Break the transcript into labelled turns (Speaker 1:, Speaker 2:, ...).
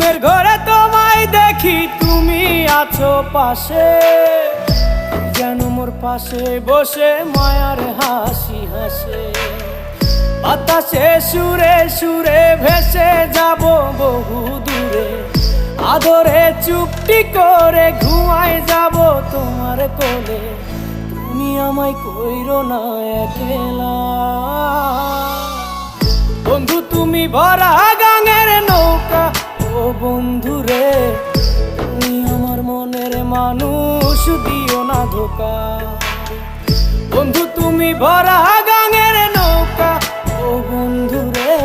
Speaker 1: ঘুমের ঘরে তোমায় দেখি, তুমি আছো পাশে, যেন মোর পাশে বসে মায়ার হাসি হাসে। বাতাসে সুরে সুরে ভেসে যাব বহু দূরে, আদরে চুপটি করে ঘুমায় যাব তোমার কোলে। তুমি আমায় কইরো না একলা বন্ধু, তুমি ভরা গাঙের নৌকা। ও বন্ধু রে, তুমি আমার মনের মানুষ, দিও না ধোকা। বন্ধু তুমি ভরা গাঙের নৌকা, ও বন্ধু রে।